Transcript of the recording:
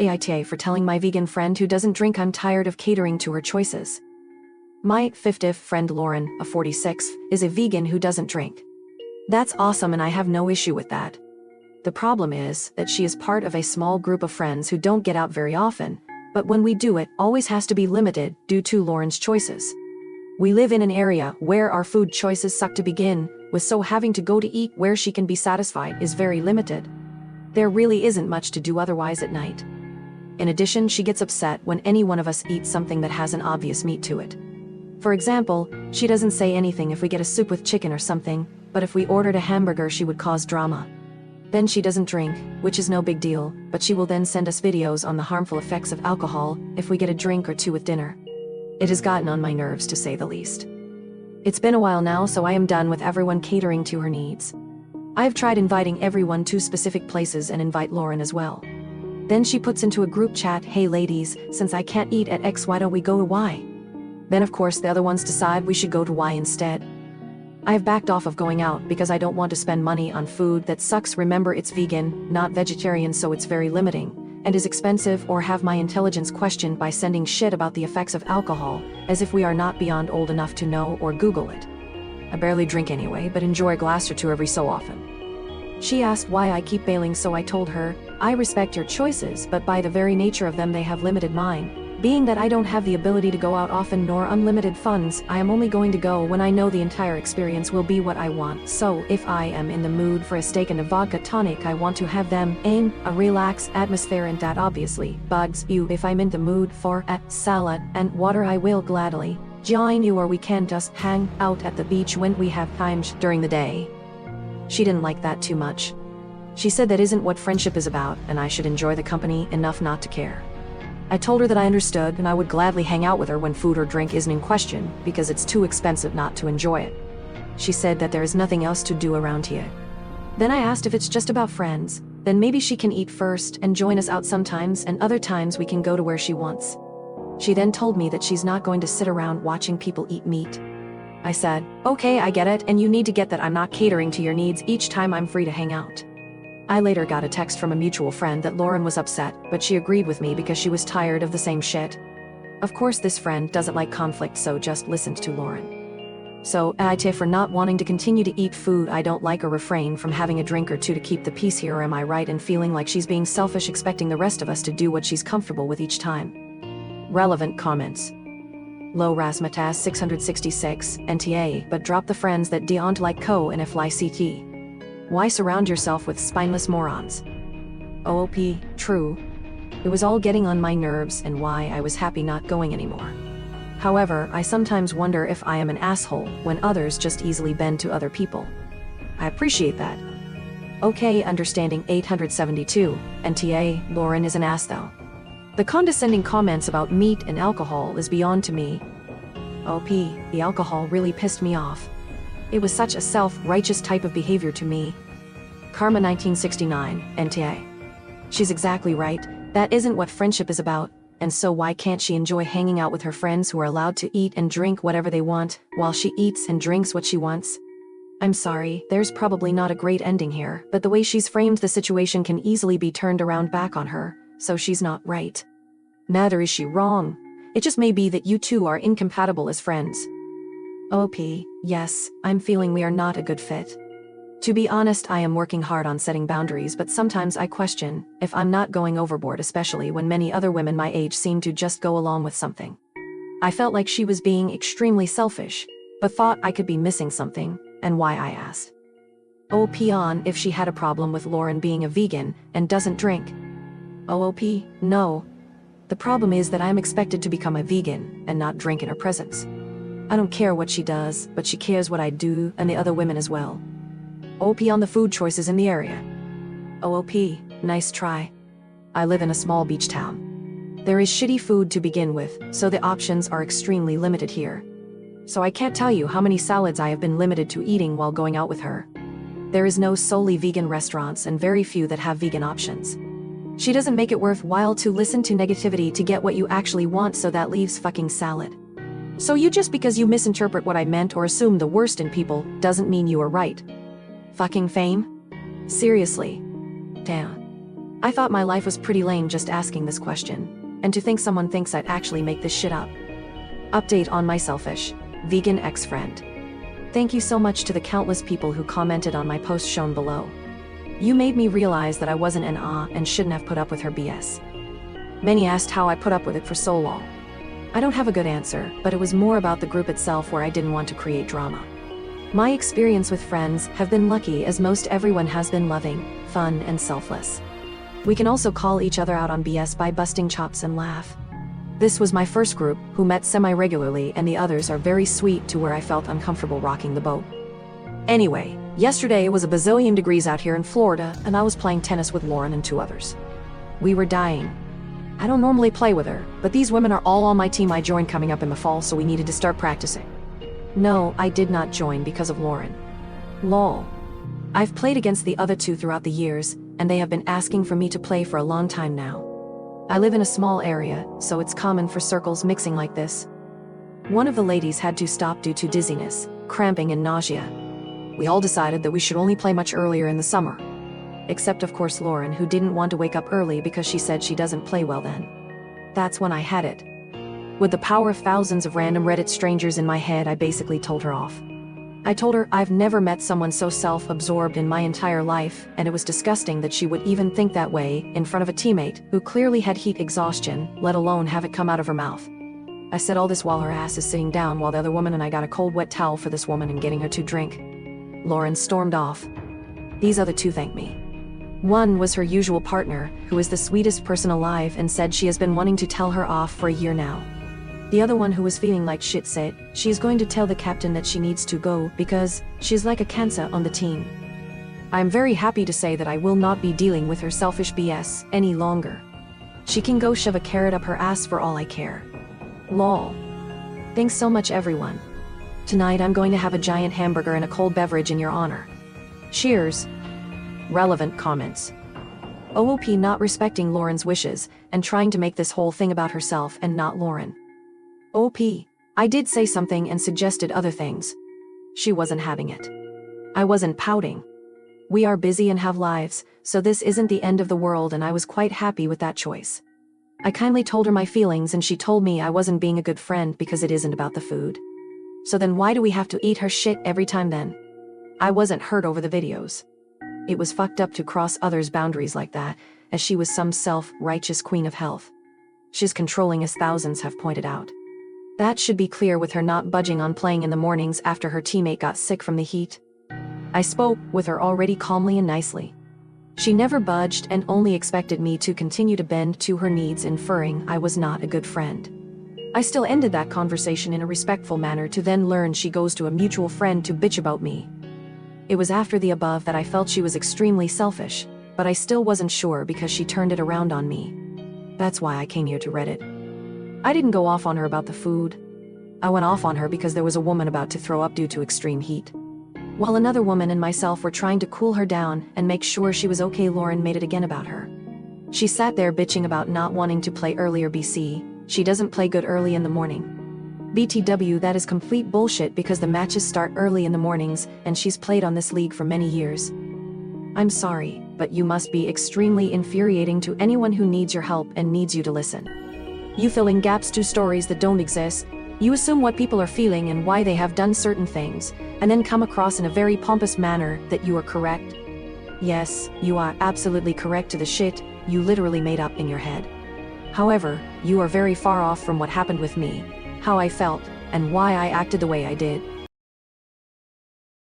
AITA for telling my vegan friend who doesn't drink I'm tired of catering to her choices. My 50th friend Lauren, a 46, is a vegan who doesn't drink. That's awesome and I have no issue with that. The problem is that she is part of a small group of friends who don't get out very often, but when we do it, always has to be limited due to Lauren's choices. We live in an area where our food choices suck to begin with, so having to go to eat where she can be satisfied is very limited. There really isn't much to do otherwise at night. In addition, she gets upset when any one of us eats something that has an obvious meat to it. For example, she doesn't say anything if we get a soup with chicken or something, but if we ordered a hamburger she would cause drama. Then she doesn't drink, which is no big deal, but she will then send us videos on the harmful effects of alcohol if we get a drink or two with dinner. It has gotten on my nerves, to say the least. It's been a while now, so I am done with everyone catering to her needs. I have tried inviting everyone to specific places and invite Lauren as well. Then she puts into a group chat, "Hey ladies, since I can't eat at X, why don't we go to Y?" Then of course the other ones decide we should go to Y instead. I have backed off of going out because I don't want to spend money on food that sucks. Remember, it's vegan, not vegetarian, so it's very limiting, and is expensive, or have my intelligence questioned by sending shit about the effects of alcohol, as if we are not beyond old enough to know or Google it. I barely drink anyway, but enjoy a glass or two every so often. She asked why I keep bailing, so I told her, I respect your choices, but by the very nature of them they have limited mine. Being that I don't have the ability to go out often nor unlimited funds, I am only going to go when I know the entire experience will be what I want. So, if I am in the mood for a steak and a vodka tonic, I want to have them in a relaxed atmosphere, and that obviously bugs you. If I'm in the mood for a salad and water, I will gladly join you, or we can just hang out at the beach when we have time during the day. She didn't like that too much. She said that isn't what friendship is about, and I should enjoy the company enough not to care. I told her that I understood and I would gladly hang out with her when food or drink isn't in question, because it's too expensive not to enjoy it. She said that there is nothing else to do around here. Then I asked if it's just about friends, then maybe she can eat first and join us out sometimes, and other times we can go to where she wants. She then told me that she's not going to sit around watching people eat meat. I said, okay, I get it, and you need to get that I'm not catering to your needs each time I'm free to hang out. I later got a text from a mutual friend that Lauren was upset, but she agreed with me because she was tired of the same shit. Of course this friend doesn't like conflict, so just listened to Lauren. So, AITA for not wanting to continue to eat food I don't like, or refrain from having a drink or two to keep the peace here, or am I right in feeling like she's being selfish, expecting the rest of us to do what she's comfortable with each time? Relevant comments. Low Rasmatas 666, NTA, but drop the friends that don't like co and FLICT. Why surround yourself with spineless morons? OOP, true. It was all getting on my nerves and why I was happy not going anymore. However, I sometimes wonder if I am an asshole when others just easily bend to other people. I appreciate that. Okay, understanding 872, NTA, Lauren is an ass though. The condescending comments about meat and alcohol is beyond to me. OP, the alcohol really pissed me off. It was such a self-righteous type of behavior to me. Karma 1969, NTA. She's exactly right, that isn't what friendship is about, and so why can't she enjoy hanging out with her friends who are allowed to eat and drink whatever they want, while she eats and drinks what she wants? I'm sorry, there's probably not a great ending here, but the way she's framed the situation can easily be turned around back on her, so she's not right. Neither is she wrong. It just may be that you two are incompatible as friends. OP, yes, I'm feeling we are not a good fit. To be honest, I am working hard on setting boundaries, but sometimes I question if I'm not going overboard, especially when many other women my age seem to just go along with something. I felt like she was being extremely selfish, but thought I could be missing something, and why I asked. OP on if she had a problem with Lauren being a vegan and doesn't drink. OOP, no. The problem is that I'm expected to become a vegan and not drink in her presence. I don't care what she does, but she cares what I do, and the other women as well. OP on the food choices in the area. OOP, nice try. I live in a small beach town. There is shitty food to begin with, so the options are extremely limited here. So I can't tell you how many salads I have been limited to eating while going out with her. There is no solely vegan restaurants and very few that have vegan options. She doesn't make it worthwhile to listen to negativity to get what you actually want, so that leaves fucking salad. So just because you misinterpret what I meant or assume the worst in people doesn't mean you are right. Fucking fame? Seriously. Damn. I thought my life was pretty lame just asking this question, and to think someone thinks I'd actually make this shit up. Update on my selfish, vegan ex-friend. Thank you so much to the countless people who commented on my post shown below. You made me realize that I wasn't an and shouldn't have put up with her BS. Many asked how I put up with it for so long. I don't have a good answer, but it was more about the group itself where I didn't want to create drama. My experience with friends have been lucky, as most everyone has been loving, fun, and selfless. We can also call each other out on BS by busting chops and laugh. This was my first group, who met semi-regularly, and the others are very sweet to where I felt uncomfortable rocking the boat. Anyway, yesterday it was a bazillion degrees out here in Florida, and I was playing tennis with Lauren and 2 others. We were dying. I don't normally play with her, but these women are all on my team I joined coming up in the fall, so we needed to start practicing. No, I did not join because of Lauren. Lol. I've played against the other 2 throughout the years, and they have been asking for me to play for a long time now. I live in a small area, so it's common for circles mixing like this. One of the ladies had to stop due to dizziness, cramping, and nausea. We all decided that we should only play much earlier in the summer. Except of course Lauren, who didn't want to wake up early because she said she doesn't play well then. That's when I had it. With the power of thousands of random Reddit strangers in my head, I basically told her off. I told her I've never met someone so self-absorbed in my entire life, and it was disgusting that she would even think that way in front of a teammate who clearly had heat exhaustion, let alone have it come out of her mouth. I said all this while her ass is sitting down while the other woman and I got a cold wet towel for this woman and getting her to drink. Lauren stormed off. These other 2 thanked me. One was her usual partner, who is the sweetest person alive and said she has been wanting to tell her off for a year now. The other one, who was feeling like shit, said she is going to tell the captain that she needs to go because she's like a cancer on the team. I am very happy to say that I will not be dealing with her selfish BS any longer. She can go shove a carrot up her ass for all I care. Lol. Thanks so much everyone. Tonight I'm going to have a giant hamburger and a cold beverage in your honor. Cheers. Relevant comments. OOP not respecting Lauren's wishes and trying to make this whole thing about herself and not Lauren. OP. I did say something and suggested other things. She wasn't having it. I wasn't pouting. We are busy and have lives, so this isn't the end of the world, and I was quite happy with that choice. I kindly told her my feelings and she told me I wasn't being a good friend because it isn't about the food. So then why do we have to eat her shit every time then? I wasn't hurt over the videos. It was fucked up to cross others' boundaries like that, as she was some self-righteous queen of health. She's controlling, as thousands have pointed out. That should be clear with her not budging on playing in the mornings after her teammate got sick from the heat. I spoke with her already calmly and nicely. She never budged and only expected me to continue to bend to her needs, inferring I was not a good friend. I still ended that conversation in a respectful manner to then learn she goes to a mutual friend to bitch about me. It was after the above that I felt she was extremely selfish, but I still wasn't sure because she turned it around on me. That's why I came here to Reddit. I didn't go off on her about the food. I went off on her because there was a woman about to throw up due to extreme heat. While another woman and myself were trying to cool her down and make sure she was okay, Lauren made it again about her. She sat there bitching about not wanting to play earlier. BC, she doesn't play good early in the morning. BTW, that is complete bullshit because the matches start early in the mornings and she's played on this league for many years. I'm sorry, but you must be extremely infuriating to anyone who needs your help and needs you to listen. You fill in gaps to stories that don't exist. You assume what people are feeling and why they have done certain things, and then come across in a very pompous manner that you are correct. Yes, you are absolutely correct to the shit you literally made up in your head. However, you are very far off from what happened with me, how I felt, and why I acted the way I did.